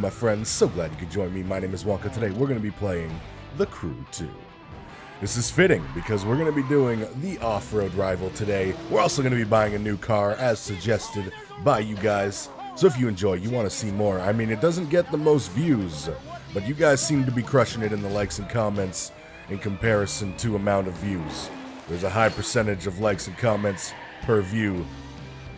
my friends, so glad you could join me. My name is Wonka. Today we're going to be playing The Crew 2. This is fitting because we're going to be doing the off-road rival today. We're also going to be buying a new car as suggested by you guys. So if you enjoy, you want to see more, I mean, it doesn't get the most views, but you guys seem to be crushing it in the likes and comments in comparison to amount of views. There's a high percentage of likes and comments per view.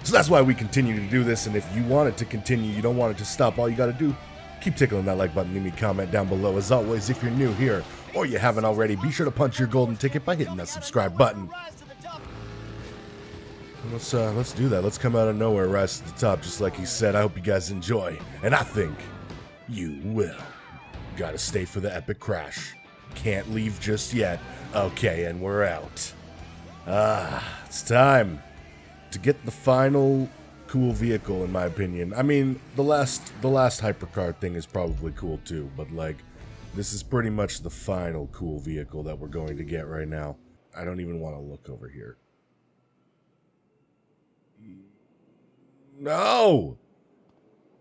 So that's why we continue to do this, and if you want it to continue, you don't want it to stop, all you gotta do, keep tickling that like button, leave me a comment down below. As always, if you're new here, or you haven't already, be sure to punch your golden ticket by hitting that subscribe button. Let's do that. Let's come out of nowhere, rise to the top, just like he said. I hope you guys enjoy, and I think you will. Gotta stay for the epic crash. Can't leave just yet. Okay, and we're out. It's time to get the final cool vehicle, in my opinion. I mean, the last hypercar thing is probably cool too, but like, this is pretty much the final cool vehicle that we're going to get right now. I don't even want to look over here. No!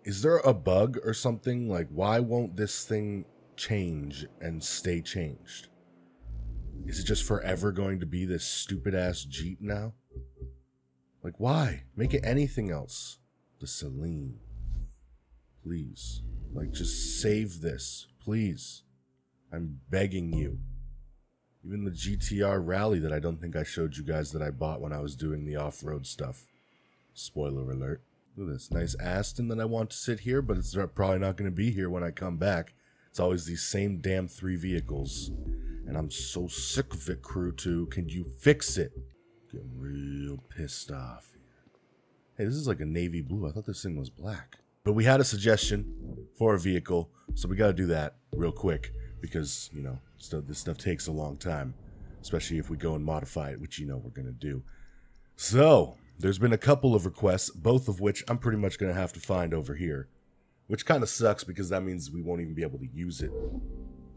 Is there a bug or something? Like, why won't this thing change and stay changed? Is it just forever going to be this stupid-ass Jeep now? Like, why? Make it anything else. The Celine. Please. Like, just save this. Please. I'm begging you. Even the GTR Rally that I don't think I showed you guys that I bought when I was doing the off-road stuff. Spoiler alert. Look at this. Nice Aston that I want to sit here, but it's probably not going to be here when I come back. It's always these same damn 3 vehicles. And I'm so sick of it, Crew 2. Can you fix it? Getting real pissed off here. Hey, this is like a navy blue. I thought this thing was black. But we had a suggestion for a vehicle, so we got to do that real quick because, you know, this stuff takes a long time, especially if we go and modify it, which you know we're going to do. So, there's been a couple of requests, both of which I'm pretty much going to have to find over here, which kind of sucks because that means we won't even be able to use it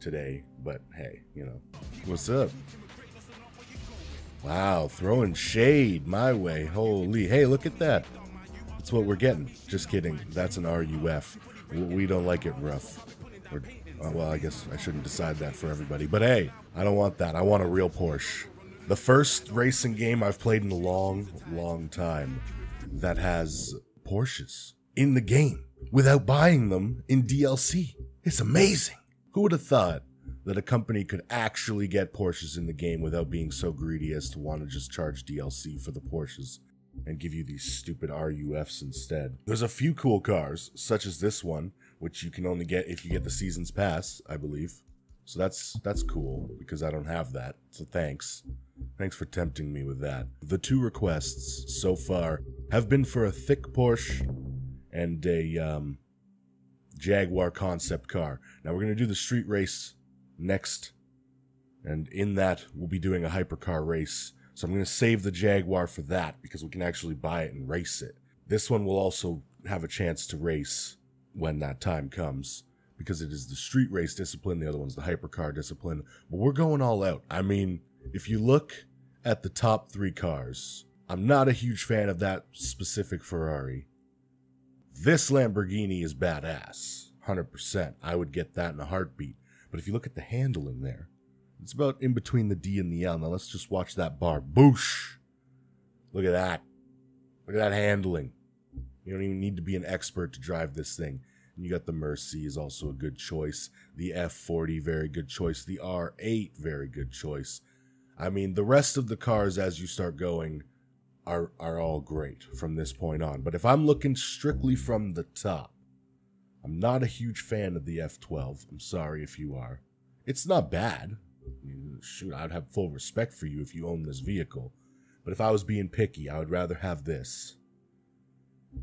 today, but hey, you know. What's up? Wow, throwing shade my way. Holy, hey, look at that. That's what we're getting. Just kidding. That's an RUF. We don't like it rough. Well, I guess I shouldn't decide that for everybody, but hey, I don't want that. I want a real Porsche. The first racing game I've played in a long, long time that has Porsches in the game without buying them in DLC. It's amazing. Who would have thought that a company could actually get Porsches in the game without being so greedy as to want to just charge DLC for the Porsches and give you these stupid RUFs instead? There's a few cool cars, such as this one, which you can only get if you get the Season's Pass, I believe. So that's cool, because I don't have that, so thanks. Thanks for tempting me with that. The 2 requests so far have been for a thick Porsche and a Jaguar concept car. Now we're going to do the street race next, and in that we'll be doing a hypercar race. So I'm going to save the Jaguar for that because we can actually buy it and race it. This one will also have a chance to race when that time comes because it is the street race discipline, the other one's the hypercar discipline. But we're going all out. I mean, if you look at the top 3 cars, I'm not a huge fan of that specific Ferrari. This Lamborghini is badass, 100%. I would get that in a heartbeat. But if you look at the handling there, it's about in between the D and the L. Now let's just watch that bar. Boosh! Look at that. Look at that handling. You don't even need to be an expert to drive this thing. And you got the Mercy is also a good choice. The F40, very good choice. The R8, very good choice. I mean, the rest of the cars as you start going are all great from this point on. But if I'm looking strictly from the top, I'm not a huge fan of the F12. I'm sorry if you are. It's not bad. I mean, shoot, I'd have full respect for you if you own this vehicle. But if I was being picky, I would rather have this.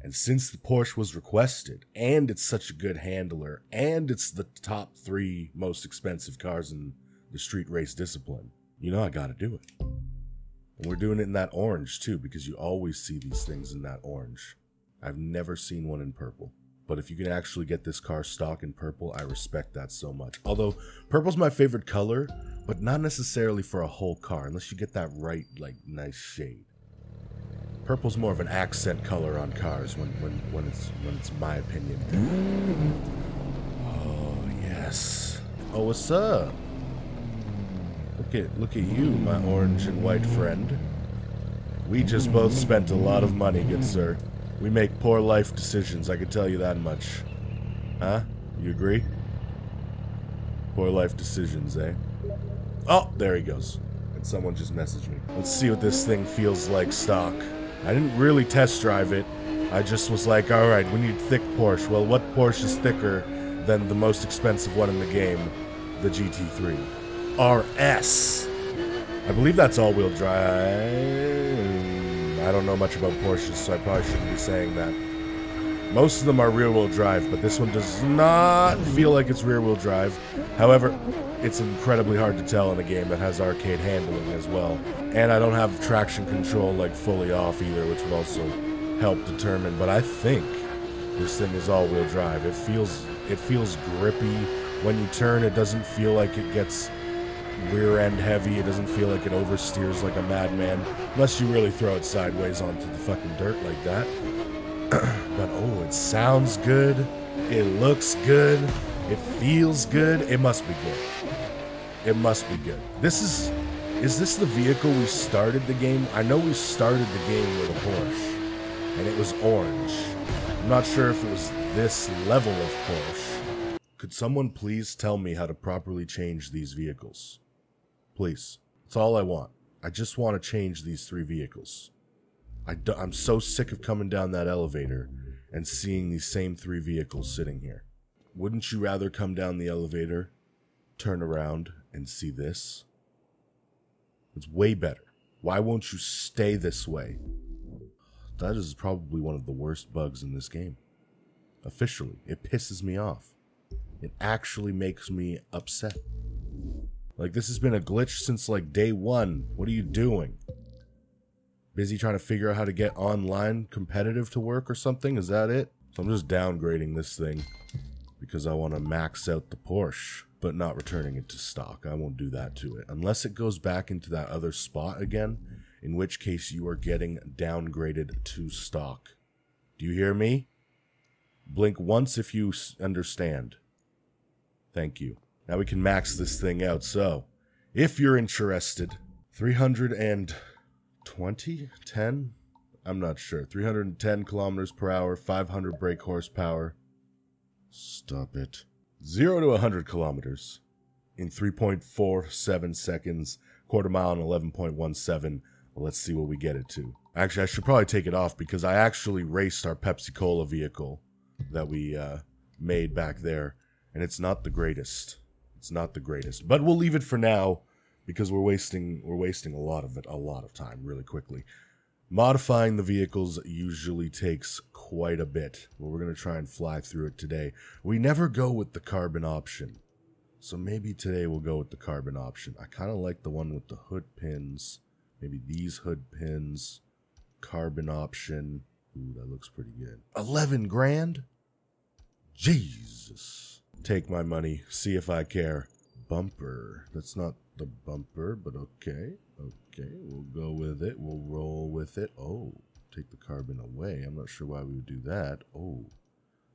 And since the Porsche was requested, and it's such a good handler, and it's the top 3 most expensive cars in the street race discipline, you know I gotta do it. And we're doing it in that orange, too, because you always see these things in that orange. I've never seen one in purple. But if you can actually get this car stock in purple, I respect that so much. Although, purple's my favorite color, but not necessarily for a whole car, unless you get that right, like, nice shade. Purple's more of an accent color on cars when it's my opinion. Yes. Oh, what's up? Look at you, my orange and white friend. We just both spent a lot of money, good sir. We make poor life decisions, I can tell you that much. Huh? You agree? Poor life decisions, eh? Oh, there he goes. And someone just messaged me. Let's see what this thing feels like stock. I didn't really test drive it. I just was like, alright, we need thick Porsche. Well, what Porsche is thicker than the most expensive one in the game? The GT3 RS. I believe that's all-wheel drive. I don't know much about Porsches, so I probably shouldn't be saying that. Most of them are rear-wheel drive, but this one does not feel like it's rear-wheel drive. However, it's incredibly hard to tell in a game that has arcade handling as well. And I don't have traction control like fully off either, which would also help determine. But I think this thing is all-wheel drive. It feels grippy. When you turn, it doesn't feel like it gets rear-end heavy. It doesn't feel like it oversteers like a madman, unless you really throw it sideways onto the fucking dirt like that. But oh, it sounds good. It looks good. It feels good. It must be good. It must be good. Is this the vehicle we started the game? I know we started the game with a Porsche, and it was orange. I'm not sure if it was this level of Porsche. Could someone please tell me how to properly change these vehicles? Please. That's all I want. I just want to change these 3 vehicles. I'm so sick of coming down that elevator and seeing these same 3 vehicles sitting here. Wouldn't you rather come down the elevator, turn around, and see this? It's way better. Why won't you stay this way? That is probably one of the worst bugs in this game. Officially. It pisses me off. It actually makes me upset. Like, this has been a glitch since, like, day 1. What are you doing? Busy trying to figure out how to get online competitive to work or something? Is that it? So I'm just downgrading this thing because I want to max out the Porsche, but not returning it to stock. I won't do that to it. Unless it goes back into that other spot again, in which case you are getting downgraded to stock. Do you hear me? Blink once if you understand. Thank you. Now we can max this thing out. So, if you're interested, 310? I'm not sure. 310 kilometers per hour, 500 brake horsepower. Stop it. 0 to 100 kilometers in 3.47 seconds, quarter mile in 11.17. Well, let's see what we get it to. Actually, I should probably take it off because I actually raced our Pepsi-Cola vehicle that we made back there, and it's not the greatest. It's not the greatest, but we'll leave it for now because we're wasting a lot of time really quickly. Modifying the vehicles usually takes quite a bit. Well, we're going to try and fly through it today. We never go with the carbon option, so maybe today we'll go with the carbon option. I kind of like the one with the hood pins. Maybe these hood pins. Carbon option. Ooh, that looks pretty good. 11 grand? Jesus. Take my money. See if I care. Bumper. That's not the bumper, but okay. Okay, we'll go with it. We'll roll with it. Oh, take the carbon away. I'm not sure why we would do that. Oh,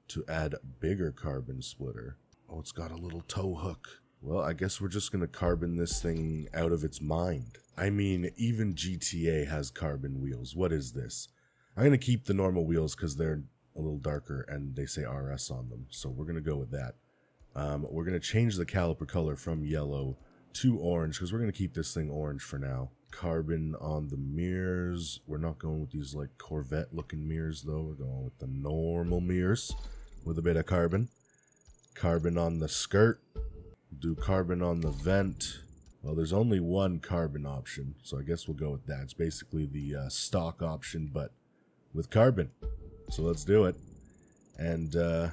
to add bigger carbon splitter. Oh, it's got a little tow hook. Well, I guess we're just going to carbon this thing out of its mind. I mean, even GTA has carbon wheels. What is this? I'm going to keep the normal wheels because they're a little darker and they say RS on them. So we're going to go with that. We're going to change the caliper color from yellow to orange because we're going to keep this thing orange for now. Carbon on the mirrors. We're not going with these like Corvette looking mirrors though. We're going with the normal mirrors with a bit of carbon. Carbon on the skirt. Do carbon on the vent. Well, there's only one carbon option, so I guess we'll go with that. It's basically the stock option, but with carbon. So let's do it. And how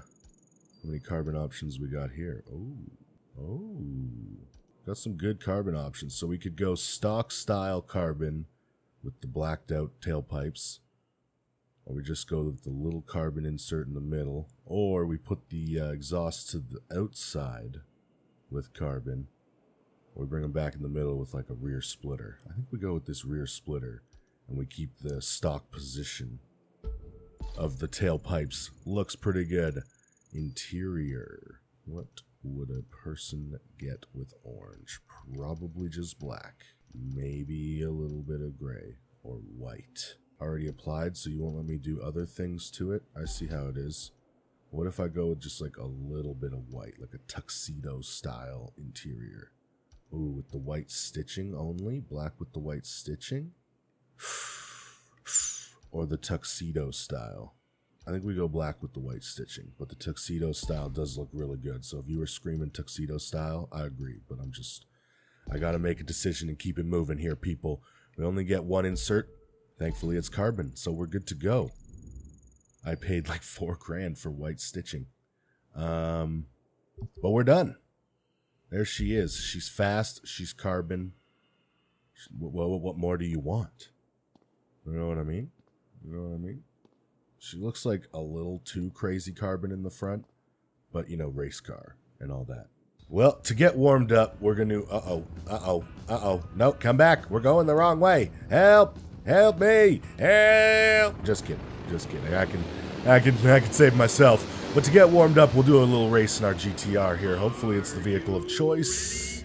many carbon options we got here? Oh, got some good carbon options. So we could go stock style carbon with the blacked out tailpipes, or we just go with the little carbon insert in the middle, or we put the exhaust to the outside with carbon, or we bring them back in the middle with like a rear splitter. I think we go with this rear splitter, and we keep the stock position of the tailpipes. Looks pretty good. Interior. What would a person get with orange? Probably just black. Maybe a little bit of gray or white. Already applied, so you won't let me do other things to it? I see how it is. What if I go with just like a little bit of white, like a tuxedo style interior? Ooh, with the white stitching only? Black with the white stitching? Or the tuxedo style? I think we go black with the white stitching, but the tuxedo style does look really good. So if you were screaming tuxedo style, I agree, but I gotta make a decision and keep it moving here, people. We only get one insert. Thankfully, it's carbon, so we're good to go. I paid like $4 grand for white stitching. But we're done. There she is. She's fast. She's carbon. What more do you want? You know what I mean? You know what I mean? She looks like a little too crazy carbon in the front, but, you know, race car and all that. Well, to get warmed up, we're going to... No, come back. We're going the wrong way. Help! Help me! Help! Just kidding. Just kidding. I can save myself. But to get warmed up, we'll do a little race in our GTR here. Hopefully it's the vehicle of choice.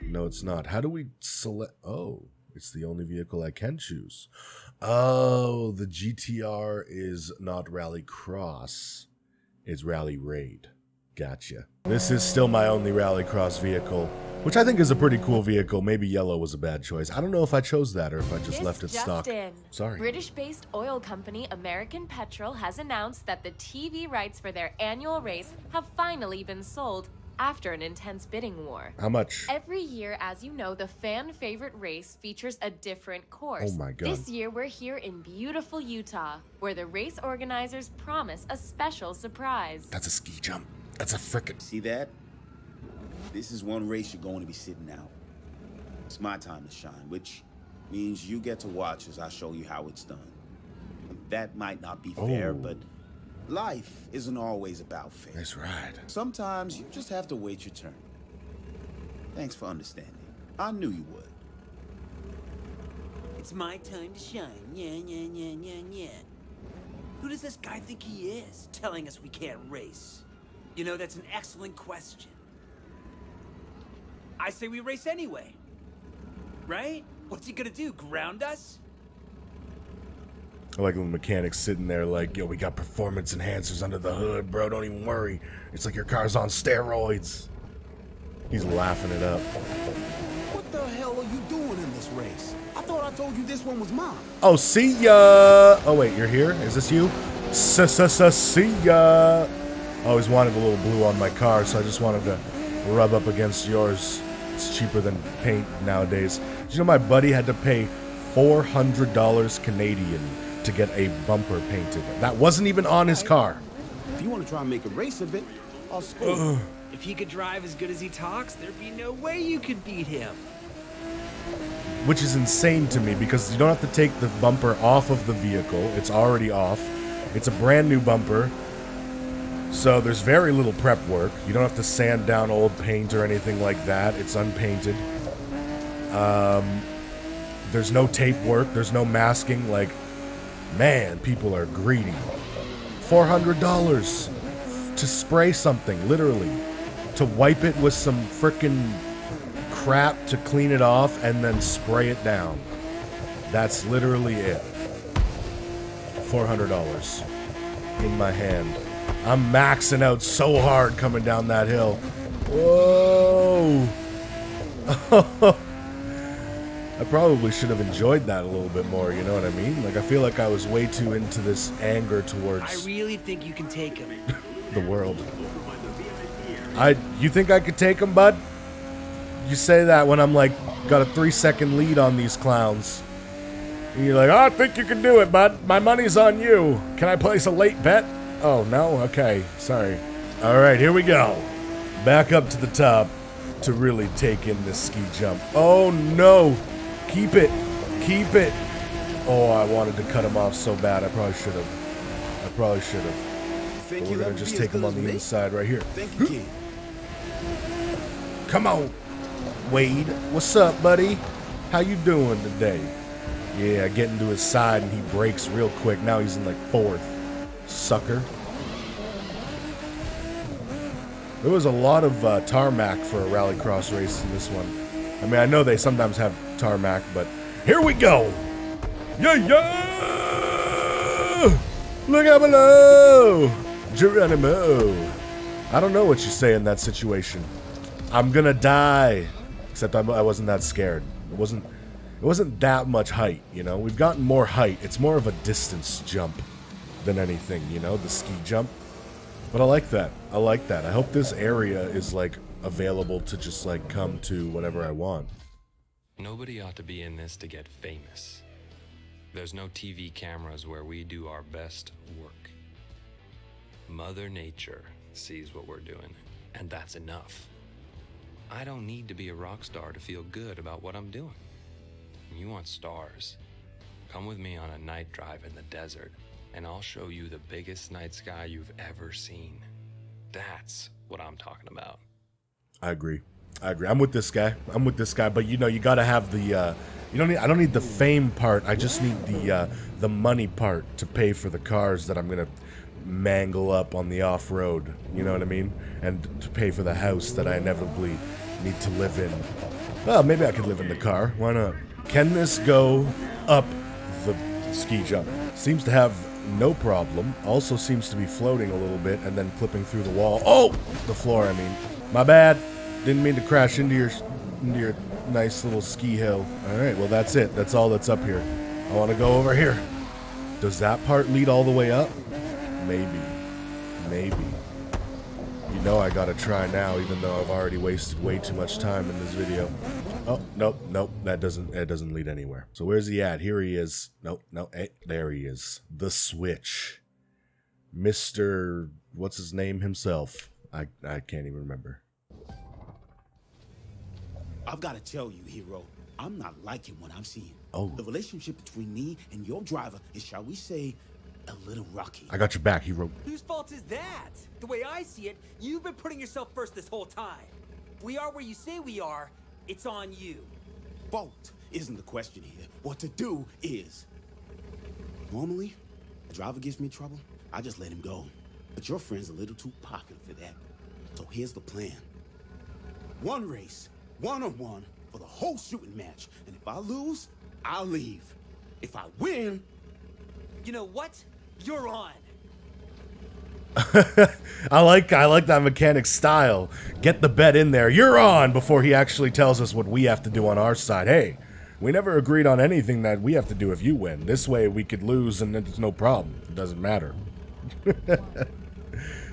No, it's not. How do we select... Oh, it's the only vehicle I can choose. Oh, the GTR is not RallyCross. It's Rally Raid. Gotcha. This is still my only RallyCross vehicle, which I think is a pretty cool vehicle. Maybe yellow was a bad choice. I don't know if I chose that or if I just left it stock. Sorry. British-based oil company American Petrol has announced that the TV rights for their annual race have finally been sold after an intense bidding war. How much? Every year, as you know, the fan favorite race features a different course. Oh my God. This year, we're here in beautiful Utah, where the race organizers promise a special surprise. That's a ski jump. That's a frickin'... See that? This is one race you're going to be sitting out. It's my time to shine, which means you get to watch as I show you how it's done. That might not be fair, but life isn't always about fair. That's right. Sometimes you just have to wait your turn. Thanks for understanding. I knew you would. It's my time to shine. Yeah. Who does this guy think he is, telling us we can't race? You know, that's an excellent question. I say we race anyway. Right? What's he gonna do, ground us? I like when the mechanic's sitting there like, yo, we got performance enhancers under the hood, bro. Don't even worry. It's like your car's on steroids. He's laughing it up. What the hell are you doing in this race? I thought I told you this one was mine. Oh, see ya. Oh, wait, you're here? Is this you? See ya. I always wanted a little blue on my car, so I just wanted to rub up against yours. It's cheaper than paint nowadays. Did you know my buddy had to pay $400 Canadian to get a bumper painted? That wasn't even on his car. If you want to try and make a race of it, I'll school. If he could drive as good as he talks, there'd be no way you could beat him. Which is insane to me because you don't have to take the bumper off of the vehicle. It's already off. It's a brand new bumper. So there's very little prep work. You don't have to sand down old paint or anything like that. It's unpainted. There's no tape work. There's no masking. Like, man, people are greedy. $400 to spray something, literally. To wipe it with some frickin' crap to clean it off and then spray it down. That's literally it. $400 in my hand. I'm maxing out so hard coming down that hill. Whoa! I probably should have enjoyed that a little bit more, you know what I mean? Like, I feel like I was way too into this anger towards... I really think you can take him. the world. You think I could take him, bud? You say that when I'm like, got a 3-second lead on these clowns. And you're like, oh, I think you can do it, bud. My money's on you. Can I place a late bet? Oh, no? Okay, sorry. All right, here we go. Back up to the top to really take in this ski jump. Oh, no. Keep it. Keep it. Oh, I wanted to cut him off so bad. I probably should have. But we're going to just take him on the inside right here. Think you can. Come on. Wade, what's up, buddy? How you doing today? Yeah, I get into his side and he breaks real quick. Now he's in like 4th. Sucker. There was a lot of tarmac for a rallycross race in this one. I mean, I know they sometimes have tarmac, but here we go! Yeah, yeah! Look out below! Geronimo! I don't know what you say in that situation. I'm gonna die. Except I wasn't that scared. It wasn't that much height, you know? We've gotten more height. It's more of a distance jump than anything, you know? The ski jump. But I like that. I like that. I hope this area is, like, available to just, like, come to whatever I want. Nobody ought to be in this to get famous. There's no TV cameras where we do our best work. Mother Nature sees what we're doing, and that's enough. I don't need to be a rock star to feel good about what I'm doing. You want stars? Come with me on a night drive in the desert, and I'll show you the biggest night sky you've ever seen. That's what I'm talking about. I agree. I agree. I'm with this guy. But you know, you gotta have the. I don't need the fame part. I just need the money part to pay for the cars that I'm gonna mangle up on the off-road. You know what I mean? And to pay for the house that I inevitably need to live in. Well, maybe I could live in the car. Why not? Can this go up the ski jump? Seems to have no problem. Also seems to be floating a little bit and then clipping through the wall. Oh! The floor, I mean. My bad. Didn't mean to crash into your nice little ski hill. Alright, well that's it. That's all that's up here. I want to go over here. Does that part lead all the way up? Maybe. Maybe. You know I gotta try now, even though I've already wasted way too much time in this video. Oh, nope, nope, that doesn't lead anywhere. So where's he at? Here he is. Nope, no, hey, there he is. The Switch. Mr. What's his name himself? I can't even remember. I've got to tell you, Hero, I'm not liking what I'm seeing. Oh. The relationship between me and your driver is, shall we say, a little rocky. I got your back, Hero. Whose fault is that? The way I see it, you've been putting yourself first this whole time. We are where you say we are. It's on you. Fault isn't the question here. What to do is. Normally, a driver gives me trouble, I just let him go. But your friend's a little too popular for that. So here's the plan. One race, one-on-one, for the whole shooting match. And if I lose, I'll leave. If I win... You know what? You're on. I like that mechanic style. Get the bet in there. You're on before he actually tells us what we have to do on our side. Hey, we never agreed on anything that we have to do if you win. This way we could lose and it's no problem. It doesn't matter.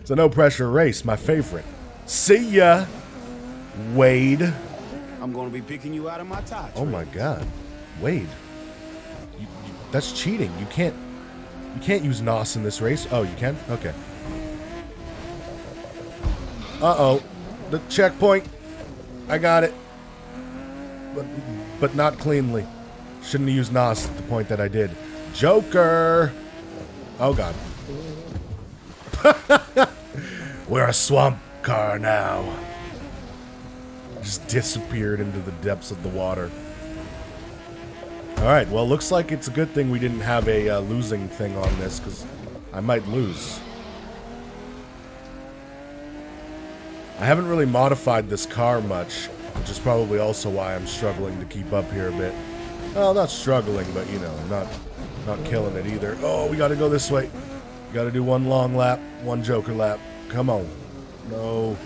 It's a no pressure race, my favorite. See ya, Wade. I'm gonna be picking you out of my tie. Oh my God, Wade. That's cheating. You can't use NOS in this race. Oh, you can? Okay. Uh-oh. The checkpoint. I got it. But not cleanly. Shouldn't have used NOS at the point that I did. Joker! Oh, God. We're a swamp car now. Just disappeared into the depths of the water. Alright, well, looks like it's a good thing we didn't have a losing thing on this, because I might lose. I haven't really modified this car much, which is probably also why I'm struggling to keep up here a bit. Well, not struggling, but, you know, not killing it either. Oh, we gotta go this way. We gotta do one long lap, one Joker lap. Come on. No.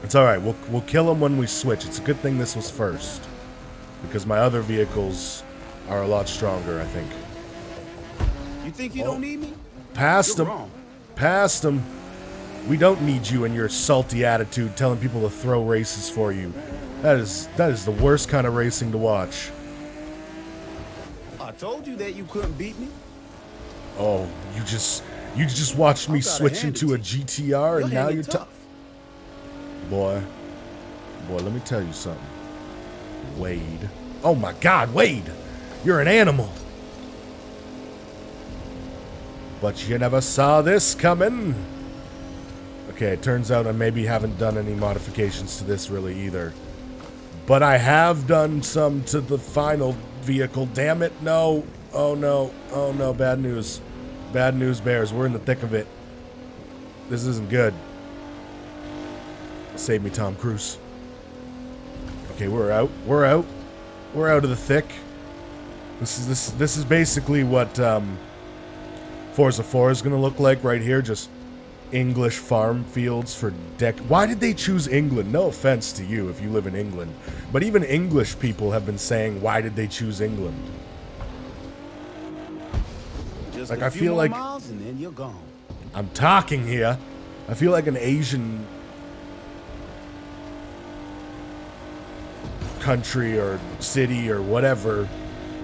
It's alright, we'll kill him when we switch. It's a good thing this was first. Because my other vehicles are a lot stronger, I think. You think you don't need me? Past You're him. wrong. Past him. We don't need you and your salty attitude telling people to throw races for you. That is the worst kind of racing to watch. I told you that you couldn't beat me. Oh, you just watched me switch into a GTR and now you're tough. Boy, let me tell you something. Wade. Oh my God, Wade! You're an animal! But you never saw this coming! Okay, it turns out I maybe haven't done any modifications to this really either. But I have done some to the final vehicle. Damn it, no! Oh no, bad news. Bad news bears, we're in the thick of it. This isn't good. Save me, Tom Cruise. Okay, we're out. We're out. We're out of the thick. This is basically what Forza 4 is gonna look like right here. Just English farm fields for Why did they choose England? No offense to you if you live in England, but even English people have been saying, why did they choose England? Just like a I few feel more like miles and then you're gone. I'm talking here. I feel like an Asian country or city or whatever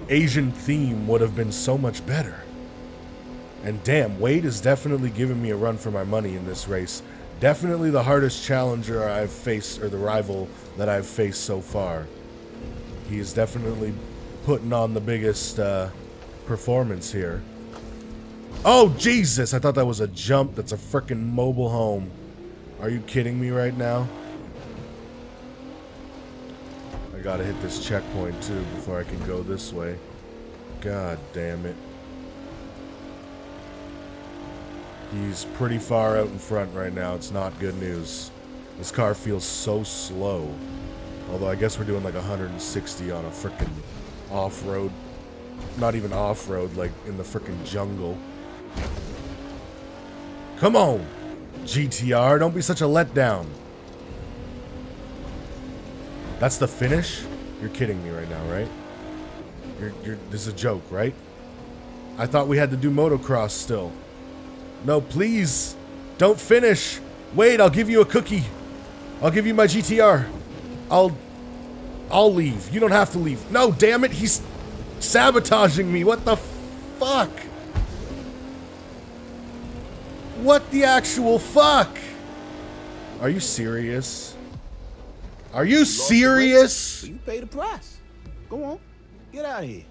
Asian theme would have been so much better. And damn, Wade is definitely giving me a run for my money in this race. Definitely the hardest challenger I've faced, or the rival that I've faced so far. He is definitely putting on the biggest performance here. Oh, Jesus! I thought that was a jump. That's a frickin' mobile home. Are you kidding me right now? I gotta hit this checkpoint too before I can go this way. God damn it. He's pretty far out in front right now. It's not good news. This car feels so slow. Although I guess we're doing like 160 on a frickin' off-road. Not even off-road, like in the frickin' jungle. Come on, GTR. Don't be such a letdown. That's the finish? You're kidding me right now, right? This is a joke, right? I thought we had to do motocross still. No, please. Don't finish. Wait, I'll give you a cookie. I'll give you my GTR. I'll leave. You don't have to leave. No, damn it. He's sabotaging me. What the fuck? What the actual fuck? Are you serious? Are you serious? You pay the price. Go on. Get out of here.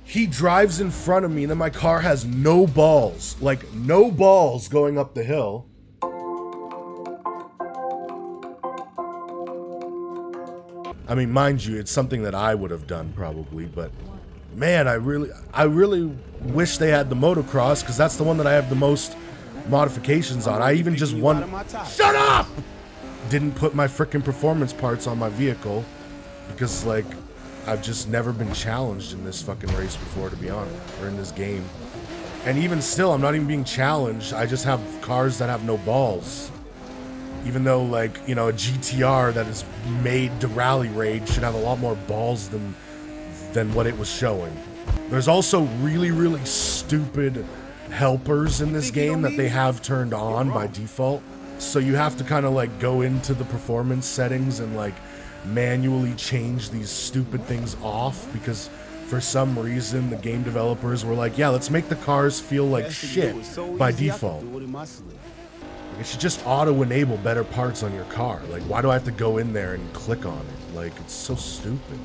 He drives in front of me and then my car has no balls. Like, no balls going up the hill. I mean, mind you, it's something that I would have done probably, but man, I really wish they had the motocross, because that's the one that I have the most modifications on. I even just won. Shut up! Didn't put my frickin' performance parts on my vehicle because, like, I've just never been challenged in this fucking race before, to be honest, or in this game. And even still, I'm not even being challenged. I just have cars that have no balls. Even though, like, you know, a GTR that is made to rally raid should have a lot more balls than what it was showing. There's also really, really stupid helpers in this game that they have turned on by default. So you have to kind of, like, go into the performance settings and, like, manually change these stupid things off, because for some reason the game developers were like, yeah, let's make the cars feel like shit by default. It should just auto-enable better parts on your car. Like, why do I have to go in there and click on it? Like, it's so stupid.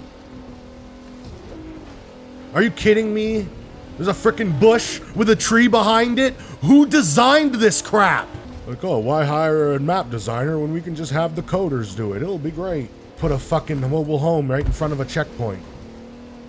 Are you kidding me? There's a frickin' bush with a tree behind it? Who designed this crap? Like, oh, why hire a map designer when we can just have the coders do it? It'll be great. Put a fucking mobile home right in front of a checkpoint.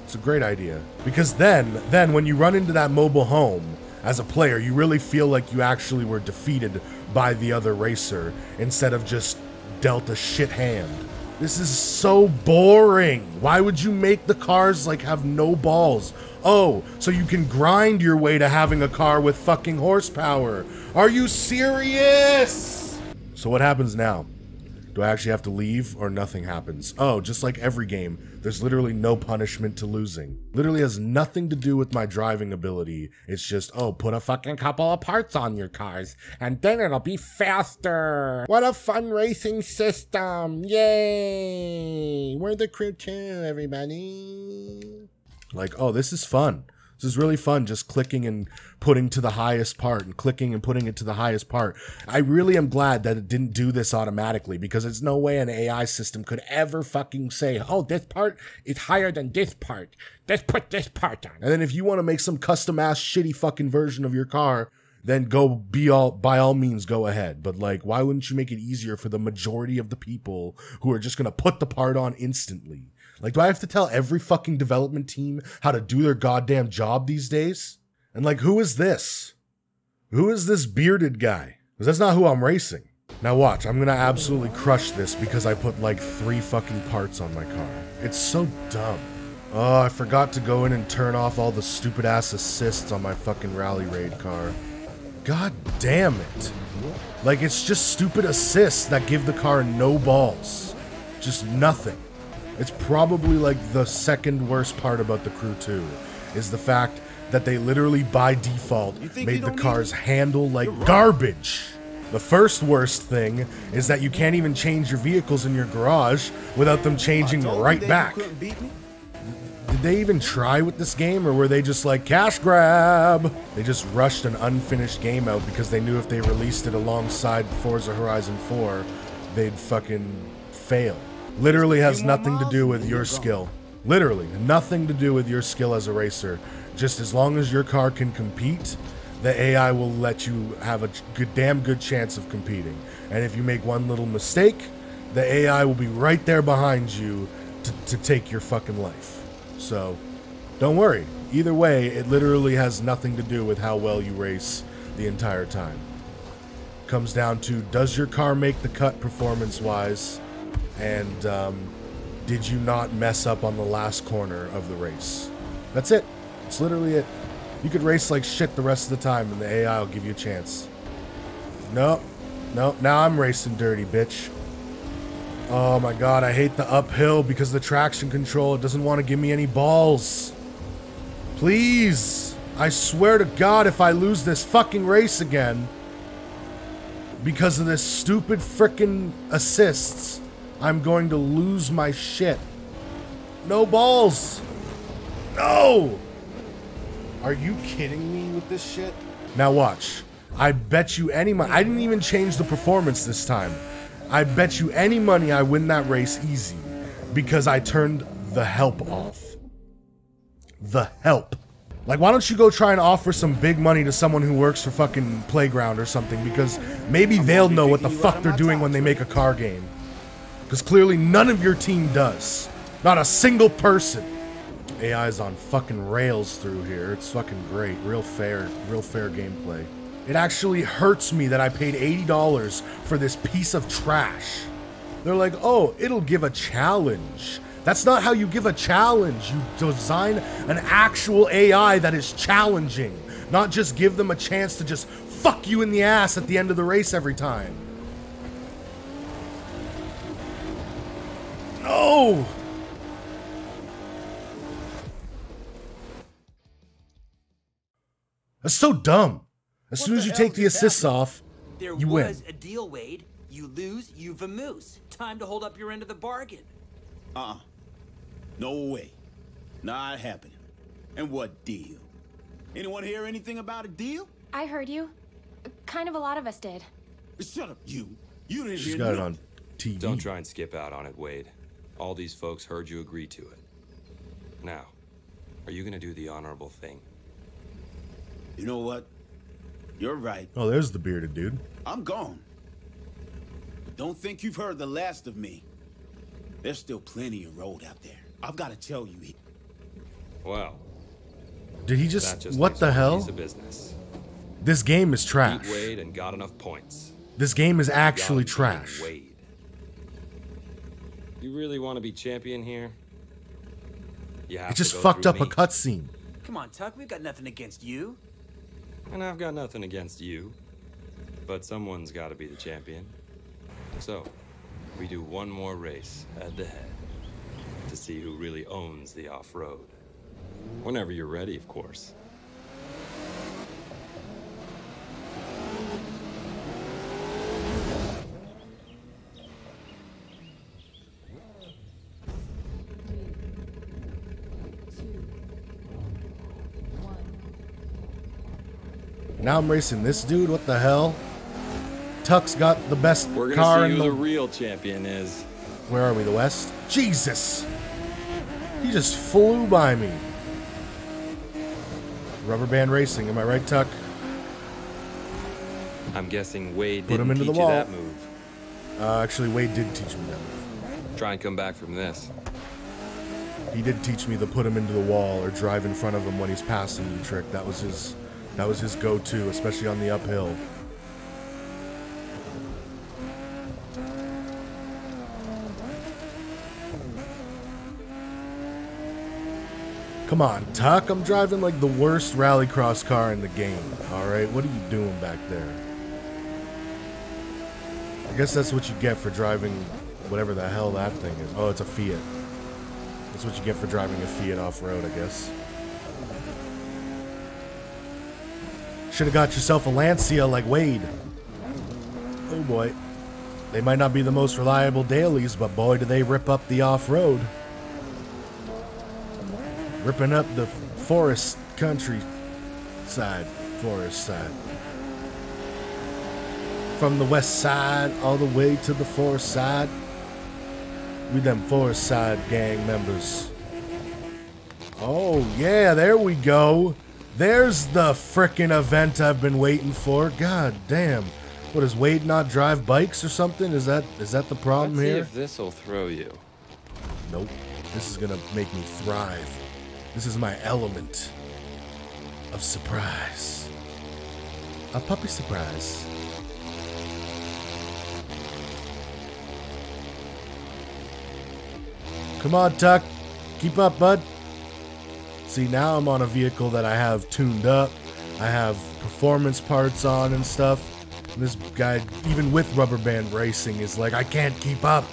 It's a great idea. Because then when you run into that mobile home, as a player, you really feel like you actually were defeated by the other racer instead of just dealt a shit hand. This is so boring. Why would you make the cars, like, have no balls? Oh, so you can grind your way to having a car with fucking horsepower. Are you serious? So what happens now? Do I actually have to leave, or nothing happens? Oh, just like every game, there's literally no punishment to losing. Literally has nothing to do with my driving ability. It's just, oh, put a fucking couple of parts on your cars, and then it'll be faster. What a fun racing system. Yay. We're the crew too, everybody. Like, oh, this is fun. This is really fun, just clicking and putting to the highest part and clicking and putting it to the highest part. I really am glad that it didn't do this automatically, because there's no way an AI system could ever fucking say, oh, this part is higher than this part. Let's put this part on. And then if you want to make some custom-ass shitty fucking version of your car, then by all means, go ahead. But, like, why wouldn't you make it easier for the majority of the people who are just going to put the part on instantly? Like, do I have to tell every fucking development team how to do their goddamn job these days? And, like, who is this? Who is this bearded guy? Because that's not who I'm racing. Now watch, I'm gonna absolutely crush this because I put like 3 fucking parts on my car. It's so dumb. Oh, I forgot to go in and turn off all the stupid ass assists on my fucking Rally Raid car. God damn it. Like, it's just stupid assists that give the car no balls. Just nothing. It's probably like the second worst part about the Crew 2 is the fact that they literally by default made the cars handle like garbage. The first worst thing is that you can't even change your vehicles in your garage without them changing right back. Did they even try with this game, or were they just like, cash grab? They just rushed an unfinished game out because they knew if they released it alongside Forza Horizon 4, they'd fucking fail. Literally has nothing to do with your skill. Literally, nothing to do with your skill as a racer. Just as long as your car can compete, the AI will let you have a damn good chance of competing. And if you make one little mistake, the AI will be right there behind you to take your fucking life. So, don't worry. Either way, it literally has nothing to do with how well you race the entire time. Comes down to, does your car make the cut performance-wise? And did you not mess up on the last corner of the race? That's it. It's literally it. You could race like shit the rest of the time and the AI will give you a chance. Nope. Nope. Now I'm racing dirty, bitch. Oh my god, I hate the uphill because the traction control, it doesn't want to give me any balls. Please. I swear to God, if I lose this fucking race again because of this stupid frickin' assists, I'm going to lose my shit. No balls. No. Are you kidding me with this shit? Now watch. I bet you any money. I didn't even change the performance this time. I bet you any money I win that race easy because I turned the help off. The help. Like, why don't you go try and offer some big money to someone who works for fucking Playground or something, because maybe they'll know what the fuck they're doing when they make a car game. Because clearly none of your team does. Not a single person. AI's on fucking rails through here. It's fucking great. Real fair gameplay. It actually hurts me that I paid $80 for this piece of trash. They're like, oh, it'll give a challenge. That's not how you give a challenge. You design an actual AI that is challenging, not just give them a chance to just fuck you in the ass at the end of the race every time. No! That's so dumb. As soon as you take the assists off, you win. There was a deal, Wade. You lose, you vamoose. Time to hold up your end of the bargain. No way. Not happening. And what deal? Anyone hear anything about a deal? I heard you. Kind of a lot of us did. Shut up, you. You didn't She's hear got it nothing. on TV. Don't try and skip out on it, Wade. All these folks heard you agree to it. Now, are you gonna do the honorable thing? You know what? You're right. Oh, there's the bearded dude. I'm gone. But don't think you've heard the last of me. There's still plenty of road out there. I've got to tell you. Well, Did he that just... just what makes the it a hell? piece of business. This game is trash. Beat Wade and got enough points. This game is You actually gotta beat trash. Wade. You really want to be champion here? You have It just to go fucked through up a me. cutscene. Come on, Tuck, we've got nothing against you. And I've got nothing against you. But someone's got to be the champion. So, we do one more race head to head to see who really owns the off-road. Whenever you're ready, of course. Now I'm racing this dude. What the hell? Tuck's got the best We're gonna car see in who the... the real champion is. Where are we? The West? Jesus! He just flew by me. Rubber band racing. Am I right, Tuck? I'm guessing Wade Put him didn't into the teach you wall. that move. Actually, Wade did teach me that move. Try and come back from this. He did teach me the put him into the wall or drive in front of him when he's passing you trick. That was his go-to, especially on the uphill. Come on, Tuck. I'm driving like the worst rallycross car in the game. Alright, what are you doing back there? I guess that's what you get for driving whatever the hell that thing is. Oh, it's a Fiat. That's what you get for driving a Fiat off-road, I guess. Should have got yourself a Lancia like Wade. Oh boy. They might not be the most reliable dailies, but boy do they rip up the off-road. Ripping up the forest country side. Forest side. From the west side all the way to the forest side. We them forest side gang members. Oh yeah, there we go. There's the frickin' event I've been waiting for. God damn. What, does Wade not drive bikes or something? Is that the problem here? Let's see if this'll throw you. Nope. This is gonna make me thrive. This is my element of surprise. A puppy surprise. Come on, Tuck. Keep up, bud. See, now I'm on a vehicle that I have tuned up. I have performance parts on and stuff. And this guy, even with rubber band racing, is like, I can't keep up.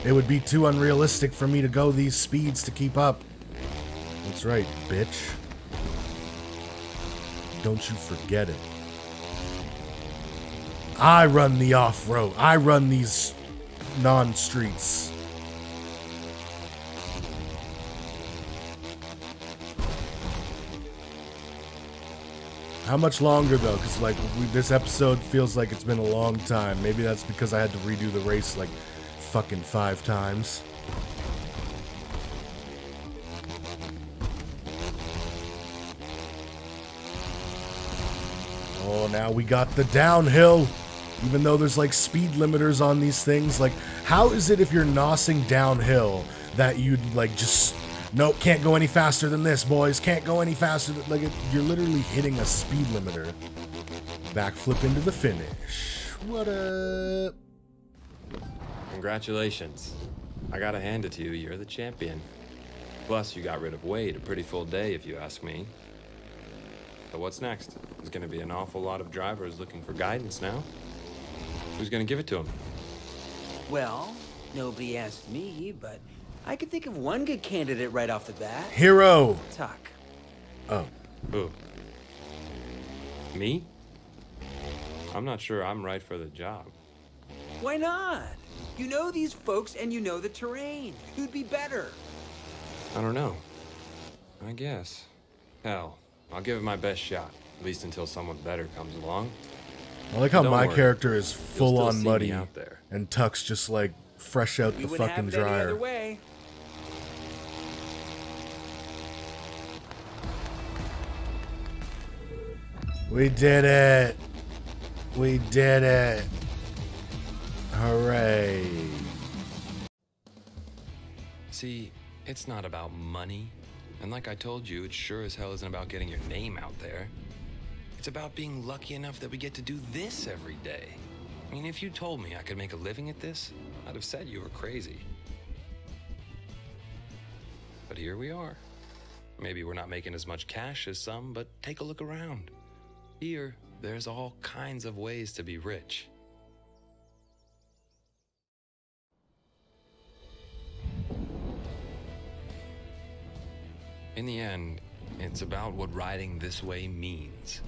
It would be too unrealistic for me to go these speeds to keep up. That's right, bitch. Don't you forget it. I run the off-road. I run these non-streets. How much longer though? Because like this episode feels like it's been a long time. Maybe that's because I had to redo the race like fucking 5 times. Oh, now we got the downhill. Even though there's like speed limiters on these things, like how is it if you're nossing downhill that you'd like just nope, can't go any faster than this, boys. Can't go any faster than, like, you're literally hitting a speed limiter. Backflip into the finish. What up? Congratulations. I gotta hand it to you, you're the champion. Plus, you got rid of Wade, a pretty full day if you ask me. But what's next? There's gonna be an awful lot of drivers looking for guidance now. Who's gonna give it to them? Well, nobody asked me, but I could think of one good candidate right off the bat. Hero. Tuck. Oh. Who? Me? I'm not sure I'm right for the job. Why not? You know these folks and you know the terrain. Who'd be better? I don't know. I guess. Hell, I'll give it my best shot. At least until someone better comes along. I like how Don't my worry. character is You'll full still on see me muddy. out there. And Tuck's just like fresh out We the wouldn't fucking have it any dryer. other way. We did it. We did it. Hooray. See, it's not about money. And like I told you, it sure as hell isn't about getting your name out there. It's about being lucky enough that we get to do this every day. I mean, if you told me I could make a living at this, I'd have said you were crazy. But here we are. Maybe we're not making as much cash as some, but take a look around. Here, there's all kinds of ways to be rich. In the end, it's about what riding this way means.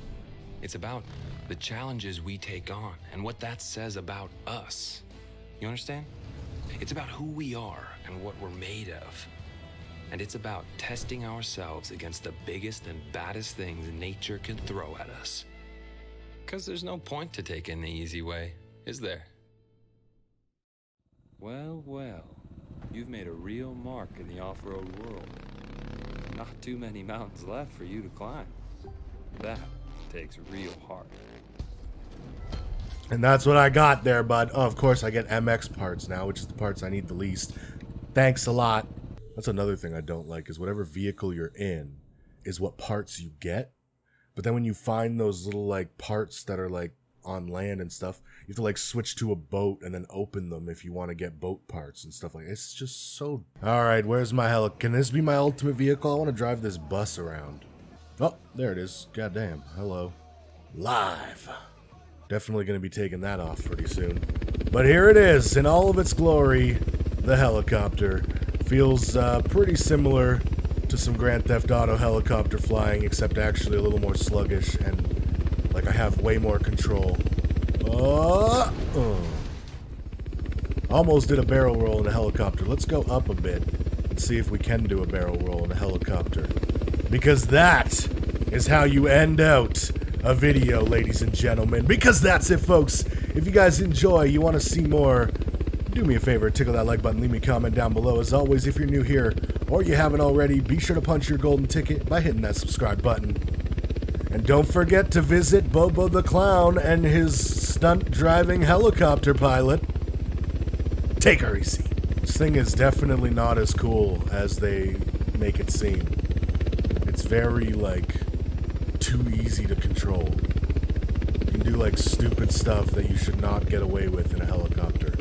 It's about the challenges we take on and what that says about us. You understand? It's about who we are and what we're made of. And it's about testing ourselves against the biggest and baddest things nature can throw at us. 'Cause there's no point to taking the easy way, is there? Well, well, you've made a real mark in the off-road world. Not too many mountains left for you to climb. That takes real heart. And that's what I got there, bud. Oh, of course, I get MX parts now, which is the parts I need the least. Thanks a lot. That's another thing I don't like, is whatever vehicle you're in is what parts you get. But then when you find those little, like, parts that are, like, on land and stuff. You have to like switch to a boat and then open them if you want to get boat parts and stuff like that. It's just so... Alright, where's my Can this be my ultimate vehicle? I want to drive this bus around. Oh, there it is. Goddamn. Hello. Live. Definitely going to be taking that off pretty soon. But here it is, in all of its glory, the helicopter. Feels pretty similar to some Grand Theft Auto helicopter flying, except actually a little more sluggish, and like I have way more control. Almost did a barrel roll in a helicopter. Let's go up a bit and see if we can do a barrel roll in a helicopter. Because that is how you end out a video, ladies and gentlemen. Because that's it, folks. If you guys enjoy, you want to see more, do me a favor, tickle that like button, leave me a comment down below. As always, if you're new here or you haven't already, be sure to punch your golden ticket by hitting that subscribe button. And don't forget to visit Bobo the Clown and his stunt-driving helicopter pilot. Take her easy. This thing is definitely not as cool as they make it seem. It's very, like, too easy to control. You can do, like, stupid stuff that you should not get away with in a helicopter.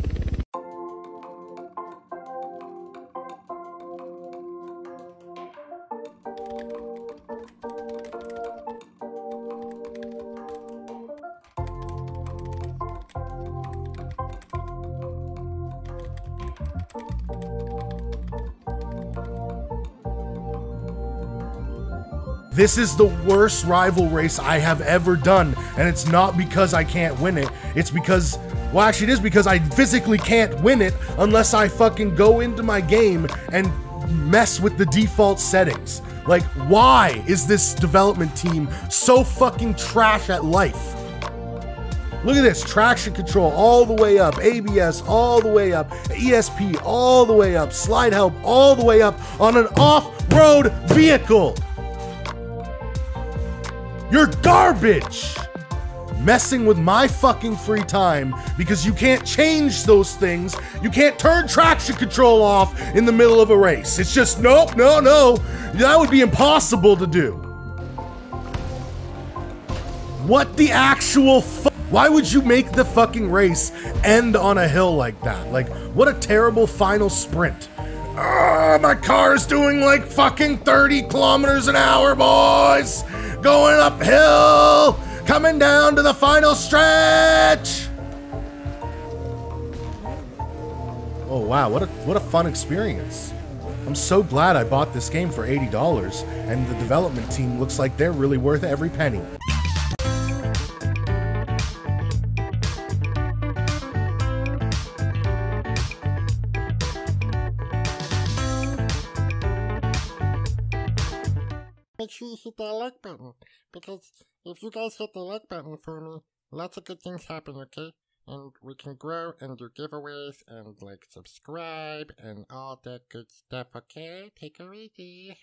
This is the worst rival race I have ever done, and it's not because I can't win it, it's because, well actually it is because I physically can't win it unless I fucking go into my game and mess with the default settings. Like, why is this development team so fucking trash at life? Look at this, traction control all the way up, ABS all the way up, ESP all the way up, slide help all the way up on an off-road vehicle. You're garbage! Messing with my fucking free time because you can't change those things. You can't turn traction control off in the middle of a race. It's just, nope, no, no. That would be impossible to do. What the actual Why would you make the fucking race end on a hill like that? Like, what a terrible final sprint. My car is doing like fucking 30 kilometers an hour, boys! Going uphill! Coming down to the final stretch! Oh wow, what a fun experience. I'm so glad I bought this game for $80, and the development team looks like they're really worth every penny. Make sure you hit that like button, because if you guys hit the like button for me, lots of good things happen, okay? And we can grow and do giveaways and like subscribe and all that good stuff, okay? Take her easy.